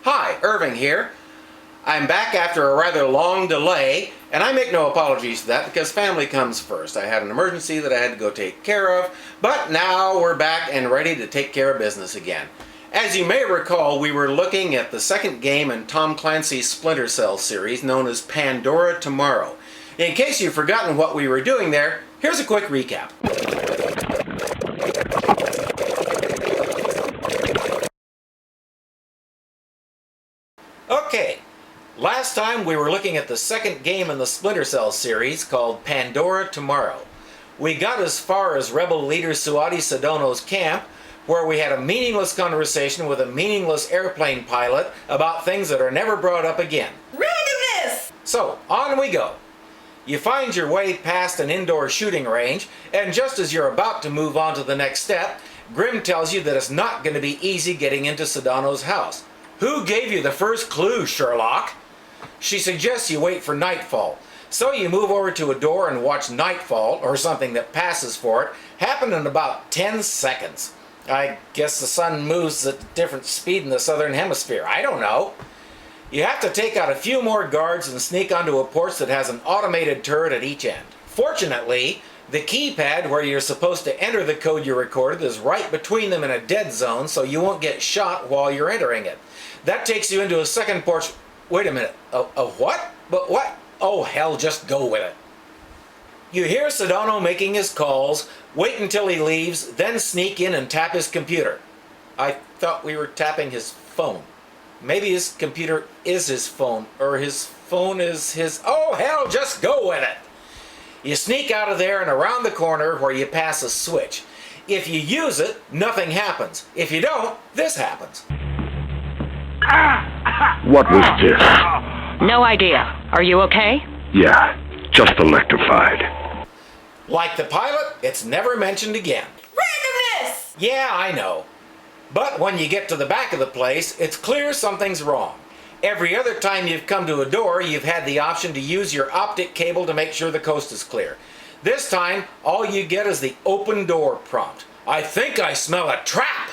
Hi, Irving here. I'm back after a rather long delay, and I make no apologies for that because family comes first. I had an emergency that I had to go take care of, but now we're back and ready to take care of business again. As you may recall, we were looking at the second game in Tom Clancy's Splinter series known as Pandora Tomorrow. In case you've forgotten what we were doing there, here's a quick recap. Okay, last time we were looking at the second game in the Splinter series called Pandora Tomorrow. We got as far as rebel leader Suadi Sedano's camp, where we had a meaningless conversation with a meaningless airplane pilot about things that are never brought up again. Randomness! So, on we go. You find your way past an indoor shooting range, and just as you're about to move on to the next step, Grim tells you that it's not going to be easy getting into Sedano's house. Who gave you the first clue, Sherlock? She suggests you wait for nightfall. So you move over to a door and watch nightfall, or something that passes for it, happen in about 10 seconds. I guess the sun moves at a different speed in the southern hemisphere. I don't know. You have to take out a few more guards and sneak onto a porch that has an automated turret at each end. Fortunately, the keypad where you're supposed to enter the code you recorded is right between them in a dead zone, so you won't get shot while you're entering it. That takes you into a second porch. Wait a minute. A what? But what? Oh, hell, just go with it. You hear Sedano making his calls, wait until he leaves, then sneak in and tap his computer. I thought we were tapping his phone. Maybe his computer is his phone, or his phone is his... Oh, hell, just go with it. You sneak out of there and around the corner where you pass a switch. If you use it, nothing happens. If you don't, this happens. What was this? No idea. Are you okay? Yeah, just electrified. Like the pilot, it's never mentioned again. Randomness! Yeah, I know. But when you get to the back of the place, it's clear something's wrong. Every other time you've come to a door, you've had the option to use your optic cable to make sure the coast is clear. This time, all you get is the open door prompt. I think I smell a trap!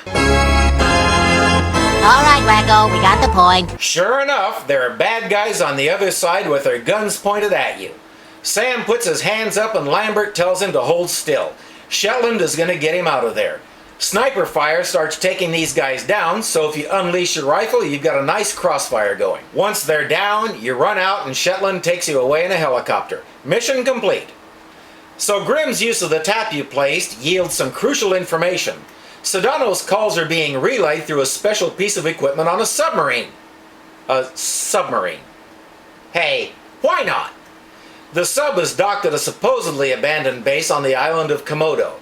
All right, Wacko, we got the point. Sure enough, there are bad guys on the other side with their guns pointed at you. Sam puts his hands up and Lambert tells him to hold still. Shetland is going to get him out of there. Sniper fire starts taking these guys down, so if you unleash your rifle, you've got a nice crossfire going. Once they're down, you run out and Shetland takes you away in a helicopter. Mission complete. So Grim's use of the tap you placed yields some crucial information. Sedano's calls are being relayed through a special piece of equipment on a submarine. A submarine. Hey, why not? The sub is docked at a supposedly abandoned base on the island of Komodo.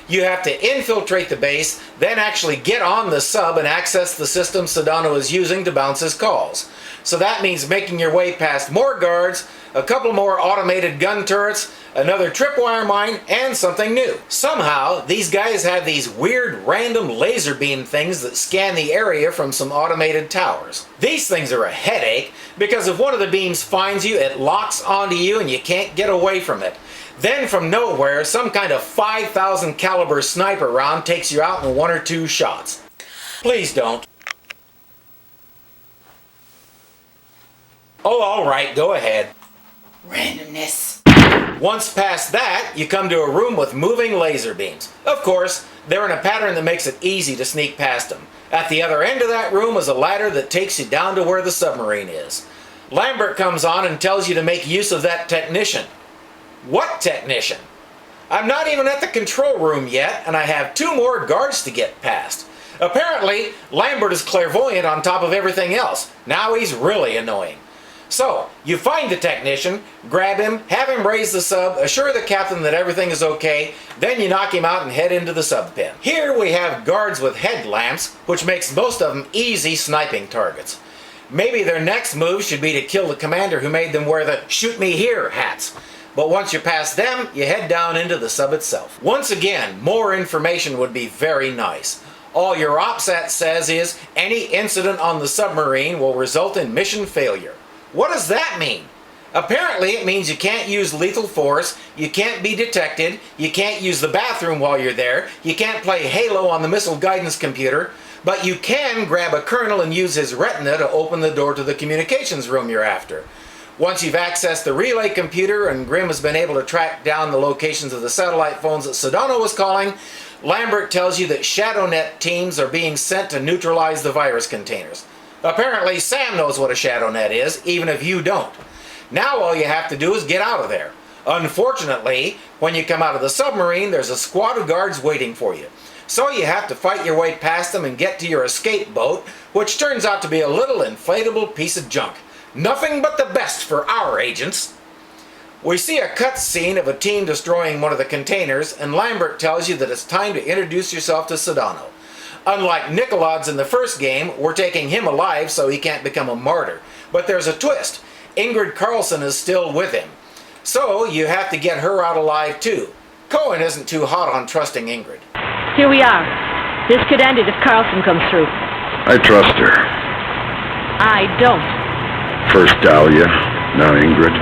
You have to infiltrate the base, then actually get on the sub and access the system Sedano is using to bounce his calls. So that means making your way past more guards, a couple more automated gun turrets, another tripwire mine, and something new. Somehow, these guys have these weird random laser beam things that scan the area from some automated towers. These things are a headache because if one of the beams finds you, it locks onto you and you can't get away from it. Then from nowhere, some kind of 5,000 caliber sniper round takes you out in 1 or 2 shots. Please don't. Oh, all right, go ahead. Randomness. Once past that, you come to a room with moving laser beams. Of course, they're in a pattern that makes it easy to sneak past them. At the other end of that room is a ladder that takes you down to where the submarine is. Lambert comes on and tells you to make use of that technician. What technician? I'm not even at the control room yet, and I have 2 more guards to get past. Apparently, Lambert is clairvoyant on top of everything else. Now he's really annoying. So, you find the technician, grab him, have him raise the sub, assure the captain that everything is okay, then you knock him out and head into the sub pen. Here we have guards with headlamps, which makes most of them easy sniping targets. Maybe their next move should be to kill the commander who made them wear the "shoot me here" hats. But once you pass them, you head down into the sub itself. Once again, more information would be very nice. All your OPSAT says is, any incident on the submarine will result in mission failure. What does that mean? Apparently it means you can't use lethal force, you can't be detected, you can't use the bathroom while you're there, you can't play Halo on the missile guidance computer, But you can grab a colonel and use his retina to open the door to the communications room you're after. Once you've accessed the relay computer and Grimm has been able to track down the locations of the satellite phones that Sedano was calling, Lambert tells you that ShadowNet teams are being sent to neutralize the virus containers. Apparently Sam knows what a ShadowNet is, even if you don't. Now all you have to do is get out of there. Unfortunately, when you come out of the submarine, there's a squad of guards waiting for you. So you have to fight your way past them and get to your escape boat, which turns out to be a little inflatable piece of junk. Nothing but the best for our agents. We see a cut scene of a team destroying one of the containers, and Lambert tells you that it's time to introduce yourself to Sedano. Unlike Nicolod's in the first game, we're taking him alive so he can't become a martyr. But there's a twist. Ingrid Carlson is still with him. So you have to get her out alive too. Cohen isn't too hot on trusting Ingrid. Here we are. This could end it if Carlson comes through. I trust her. I don't. First Dahlia, now Ingrid.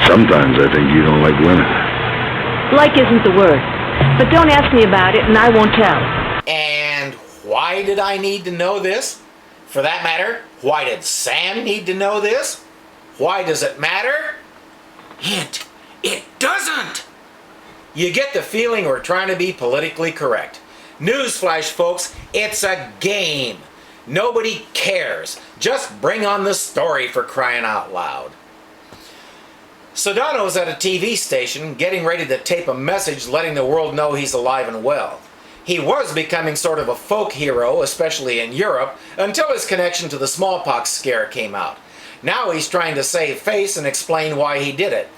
Sometimes I think you don't like women. Like isn't the word. But don't ask me about it and I won't tell. And why did I need to know this? For that matter, why did Sam need to know this? Why does it matter? Hint, it doesn't! You get the feeling we're trying to be politically correct. Newsflash, folks, it's a game. Nobody cares. Just bring on the story, for crying out loud. Sedano's at a TV station getting ready to tape a message letting the world know he's alive and well. He was becoming sort of a folk hero, especially in Europe, until his connection to the smallpox scare came out. Now he's trying to save face and explain why he did it.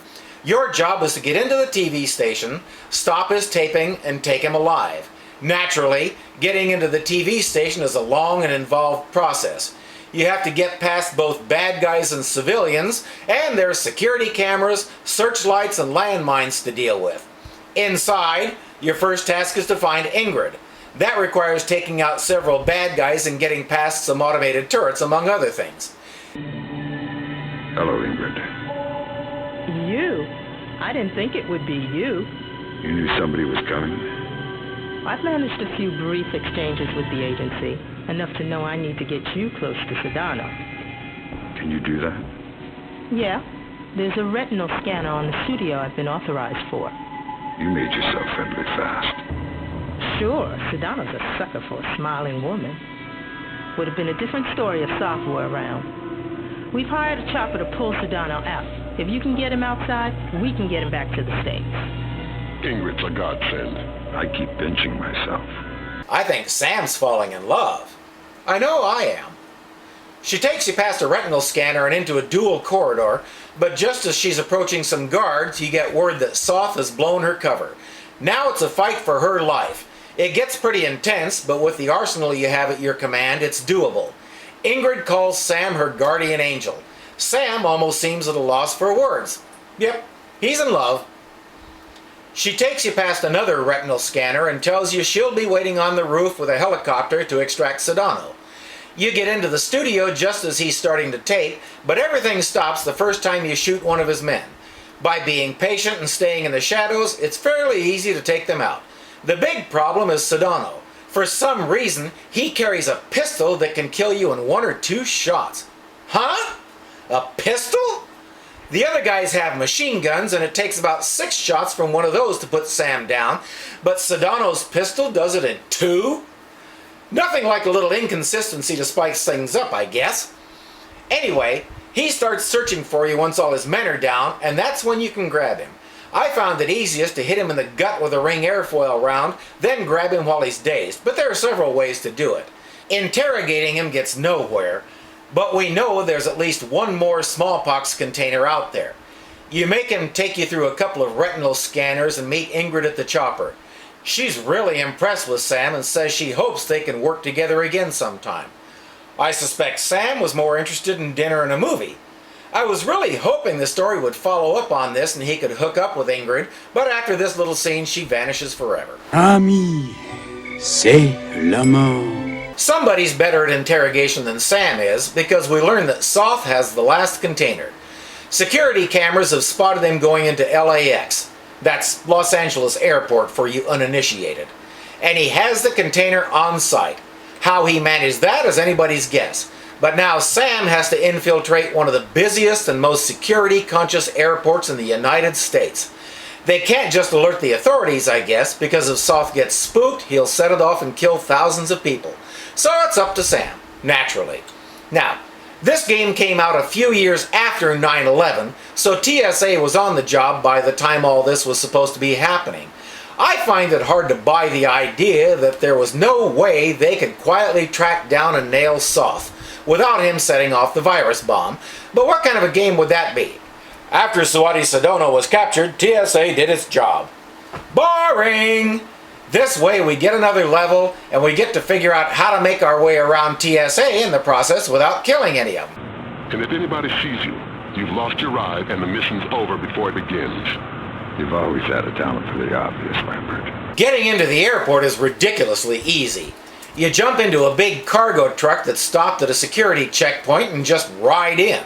Your job is to get into the TV station, stop his taping, and take him alive. Naturally, getting into the TV station is a long and involved process. You have to get past both bad guys and civilians, and there's security cameras, searchlights, and landmines to deal with. Inside, your first task is to find Ingrid. That requires taking out several bad guys and getting past some automated turrets, among other things. Hello, Ingrid. You? I didn't think it would be you. You knew somebody was coming? I've managed a few brief exchanges with the agency, enough to know I need to get you close to Sedano. Can you do that? Yeah, there's a retinal scanner on the studio I've been authorized for. You made yourself friendly fast. Sure, Sedano's a sucker for a smiling woman. Would have been a different story if Soph were around. We've hired a chopper to pull Sedano out. If you can get him outside, we can get him back to the States. Ingrid's a godsend. I keep pinching myself. I think Sam's falling in love. I know I am. She takes you past a retinal scanner and into a dual corridor, but just as she's approaching some guards, you get word that Soph has blown her cover. Now it's a fight for her life. It gets pretty intense, but with the arsenal you have at your command, it's doable. Ingrid calls Sam her guardian angel. Sam almost seems at a loss for words. Yep, he's in love. She takes you past another retinal scanner and tells you she'll be waiting on the roof with a helicopter to extract Sedano. You get into the studio just as he's starting to tape, but everything stops the first time you shoot one of his men. By being patient and staying in the shadows, it's fairly easy to take them out. The big problem is Sedano. For some reason, he carries a pistol that can kill you in 1 or 2 shots. Huh? A pistol? The other guys have machine guns, and it takes about 6 shots from one of those to put Sam down, but Sedano's pistol does it in 2? Nothing like a little inconsistency to spice things up, I guess. Anyway, he starts searching for you once all his men are down, and that's when you can grab him. I found it easiest to hit him in the gut with a ring airfoil round, then grab him while he's dazed, but there are several ways to do it. Interrogating him gets nowhere, but we know there's at least one more smallpox container out there. You make him take you through a couple of retinal scanners and meet Ingrid at the chopper. She's really impressed with Sam and says she hopes they can work together again sometime. I suspect Sam was more interested in dinner and a movie. I was really hoping the story would follow up on this and he could hook up with Ingrid, but after this little scene she vanishes forever. Ami, c'est l'amour. Somebody's better at interrogation than Sam is, because we learn that Soph has the last container. Security cameras have spotted him going into LAX. That's Los Angeles Airport for you uninitiated. And he has the container on site. How he managed that is anybody's guess. But now Sam has to infiltrate one of the busiest and most security-conscious airports in the United States. They can't just alert the authorities, I guess, because if Soth gets spooked, he'll set it off and kill thousands of people. So it's up to Sam, naturally. Now, this game came out a few years after 9/11, so TSA was on the job by the time all this was supposed to be happening. I find it hard to buy the idea that there was no way they could quietly track down and nail Soth without him setting off the virus bomb, but what kind of a game would that be? After Suwadi Sedona was captured, TSA did its job. Boring! This way we get another level and we get to figure out how to make our way around TSA in the process without killing any of them. And if anybody sees you, you've lost your ride and the mission's over before it begins. You've always had a talent for the obvious, Lambert. Getting into the airport is ridiculously easy. You jump into a big cargo truck that's stopped at a security checkpoint and just ride in.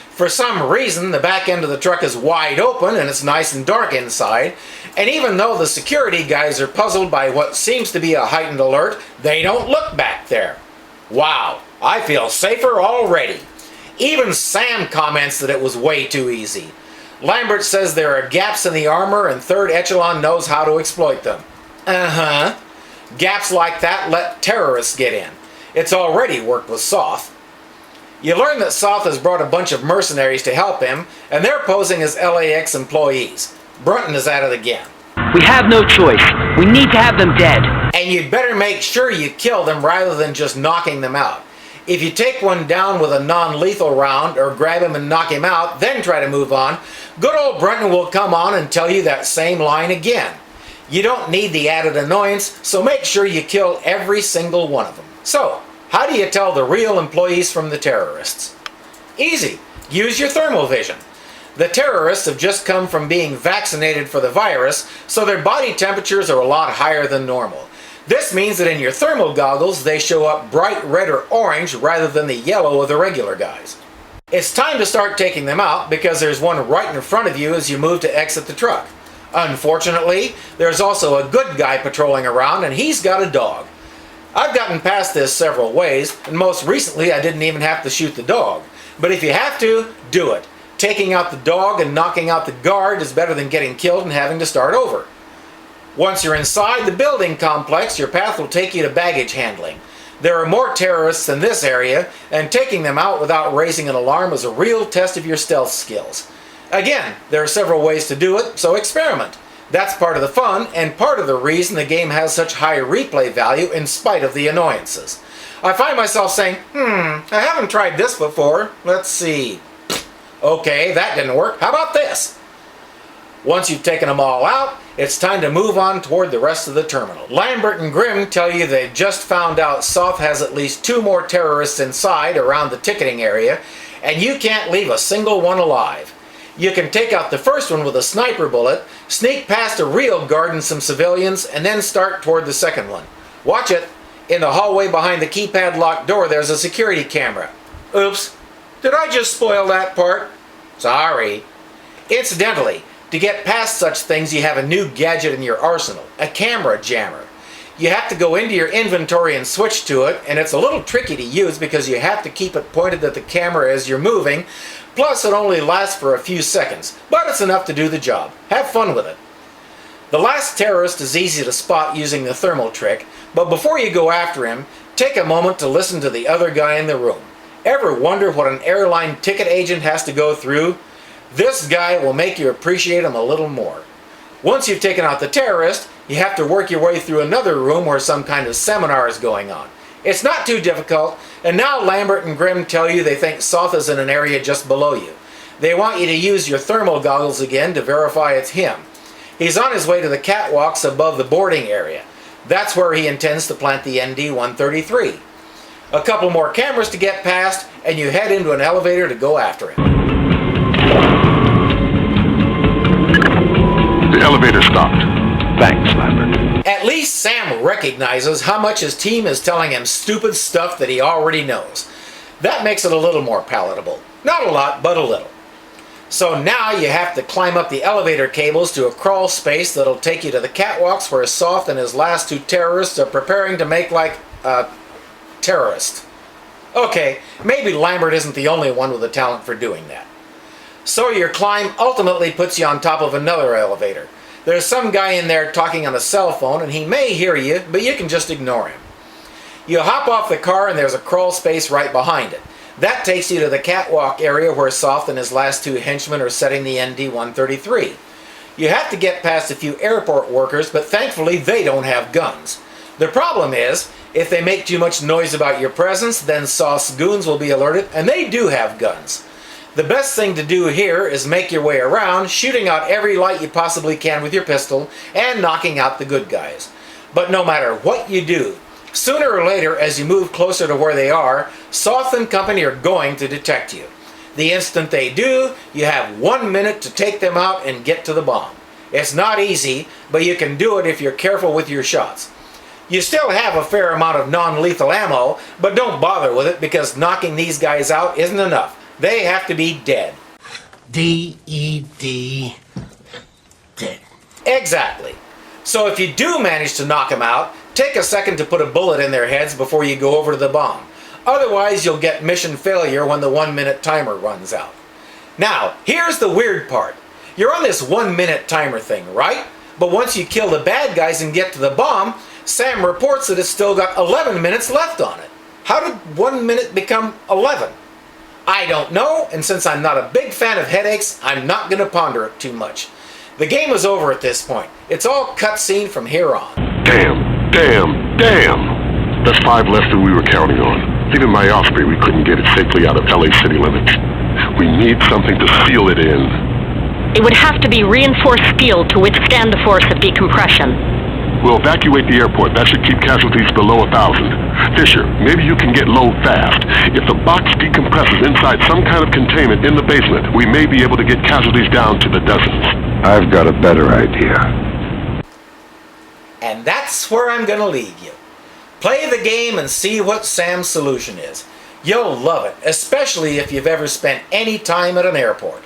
For some reason, the back end of the truck is wide open and it's nice and dark inside, and even though the security guys are puzzled by what seems to be a heightened alert, they don't look back there. Wow, I feel safer already. Even Sam comments that it was way too easy. Lambert says there are gaps in the armor and Third Echelon knows how to exploit them. Uh-huh. Gaps like that let terrorists get in. It's already worked with Soth. You learn that Soth has brought a bunch of mercenaries to help him, and they're posing as LAX employees. Brunton is at it again. We have no choice. We need to have them dead. And you'd better make sure you kill them rather than just knocking them out. If you take one down with a non-lethal round or grab him and knock him out, then try to move on, good old Brunton will come on and tell you that same line again. You don't need the added annoyance, so make sure you kill every single one of them. So, how do you tell the real employees from the terrorists? Easy. Use your thermal vision. The terrorists have just come from being vaccinated for the virus, so their body temperatures are a lot higher than normal. This means that in your thermal goggles, they show up bright red or orange rather than the yellow of the regular guys. It's time to start taking them out because there's one right in front of you as you move to exit the truck. Unfortunately, there's also a good guy patrolling around and he's got a dog. I've gotten past this several ways, and most recently I didn't even have to shoot the dog. But if you have to, do it. Taking out the dog and knocking out the guard is better than getting killed and having to start over. Once you're inside the building complex, your path will take you to baggage handling. There are more terrorists in this area, and taking them out without raising an alarm is a real test of your stealth skills. Again, there are several ways to do it, so experiment. That's part of the fun, and part of the reason the game has such high replay value in spite of the annoyances. I find myself saying, I haven't tried this before. Let's see. Okay, that didn't work. How about this? Once you've taken them all out, it's time to move on toward the rest of the terminal. Lambert and Grimm tell you they've just found out Soth has at least 2 more terrorists inside around the ticketing area, and you can't leave a single one alive. You can take out the first one with a sniper bullet, sneak past a real guard and some civilians, and then start toward the second one. Watch it. In the hallway behind the keypad locked door, there's a security camera. Oops. Did I just spoil that part? Sorry. Incidentally, to get past such things, you have a new gadget in your arsenal, a camera jammer. You have to go into your inventory and switch to it, and it's a little tricky to use because you have to keep it pointed at the camera as you're moving, plus it only lasts for a few seconds, but it's enough to do the job. Have fun with it. The last terrorist is easy to spot using the thermal trick, but before you go after him, take a moment to listen to the other guy in the room. Ever wonder what an airline ticket agent has to go through? This guy will make you appreciate him a little more. Once you've taken out the terrorist, you have to work your way through another room where some kind of seminar is going on. It's not too difficult, and now Lambert and Grimm tell you they think Soth is in an area just below you. They want you to use your thermal goggles again to verify it's him. He's on his way to the catwalks above the boarding area. That's where he intends to plant the ND-133. A couple more cameras to get past, and you head into an elevator to go after him. The elevator stopped. Thanks, Lambert. At least Sam recognizes how much his team is telling him stupid stuff that he already knows. That makes it a little more palatable. Not a lot, but a little. So now you have to climb up the elevator cables to a crawl space that'll take you to the catwalks where Soth and his last 2 terrorists are preparing to make like a terrorist. Okay, maybe Lambert isn't the only one with a talent for doing that. So your climb ultimately puts you on top of another elevator. There's some guy in there talking on a cell phone, and he may hear you, but you can just ignore him. You hop off the car and there's a crawl space right behind it. That takes you to the catwalk area where Soft and his last two henchmen are setting the ND-133. You have to get past a few airport workers, but thankfully they don't have guns. The problem is, if they make too much noise about your presence, then Soft's goons will be alerted, and they do have guns. The best thing to do here is make your way around, shooting out every light you possibly can with your pistol, and knocking out the good guys. But no matter what you do, sooner or later, as you move closer to where they are, Soft and company are going to detect you. The instant they do, you have 1 minute to take them out and get to the bomb. It's not easy, but you can do it if you're careful with your shots. You still have a fair amount of non-lethal ammo, but don't bother with it because knocking these guys out isn't enough. They have to be dead. D-E-D. Dead. Exactly. So if you do manage to knock them out, take a second to put a bullet in their heads before you go over to the bomb. Otherwise, you'll get mission failure when the 1 minute timer runs out. Now, here's the weird part. You're on this 1 minute timer thing, right? But once you kill the bad guys and get to the bomb, Sam reports that it's still got 11 minutes left on it. How did 1 minute become 11? I don't know, and since I'm not a big fan of headaches, I'm not going to ponder it too much. The game is over at this point. It's all cutscene from here on. Damn, damn, damn! That's 5 less than we were counting on. Even my Osprey, we couldn't get it safely out of LA city limits. We need something to seal it in. It would have to be reinforced steel to withstand the force of decompression. We'll evacuate the airport. That should keep casualties below 1,000. Fisher, maybe you can get low fast. If the box decompresses inside some kind of containment in the basement, we may be able to get casualties down to the dozens. I've got a better idea. And that's where I'm going to leave you. Play the game and see what Sam's solution is. You'll love it, especially if you've ever spent any time at an airport.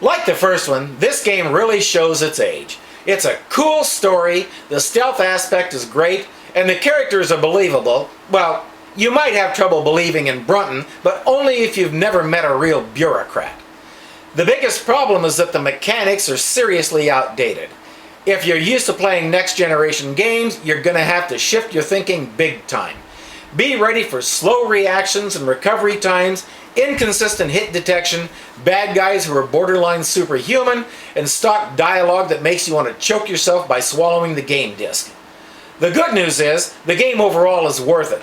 Like the first one, this game really shows its age. It's a cool story, the stealth aspect is great, and the characters are believable. Well, you might have trouble believing in Brunton, but only if you've never met a real bureaucrat. The biggest problem is that the mechanics are seriously outdated. If you're used to playing next generation games, you're going to have to shift your thinking big time. Be ready for slow reactions and recovery times, inconsistent hit detection, bad guys who are borderline superhuman, and stock dialogue that makes you want to choke yourself by swallowing the game disc. The good news is, the game overall is worth it.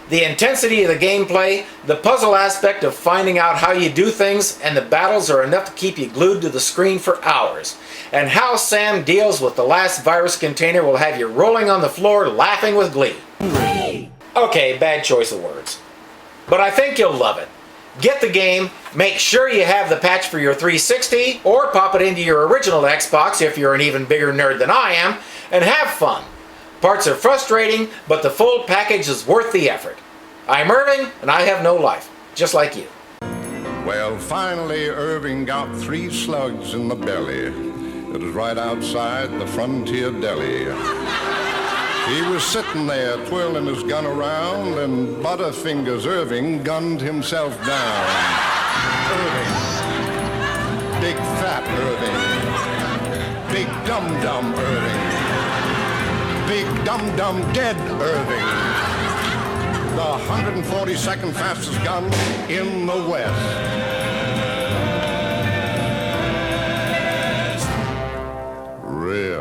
The intensity of the gameplay, the puzzle aspect of finding out how you do things, and the battles are enough to keep you glued to the screen for hours. And how Sam deals with the last virus container will have you rolling on the floor laughing with glee. Okay, bad choice of words. But I think you'll love it. Get the game, make sure you have the patch for your 360, or pop it into your original Xbox if you're an even bigger nerd than I am, and have fun. Parts are frustrating, but the full package is worth the effort. I'm Irving, and I have no life, just like you. Well, finally, Irving got 3 slugs in the belly. It was right outside the Frontier Deli. He was sitting there twirling his gun around, and Butterfingers Irving gunned himself down. Irving. Big fat Irving. Big dum-dum Irving. Big dum-dum dead Irving. The 142nd fastest gun in the West. Real.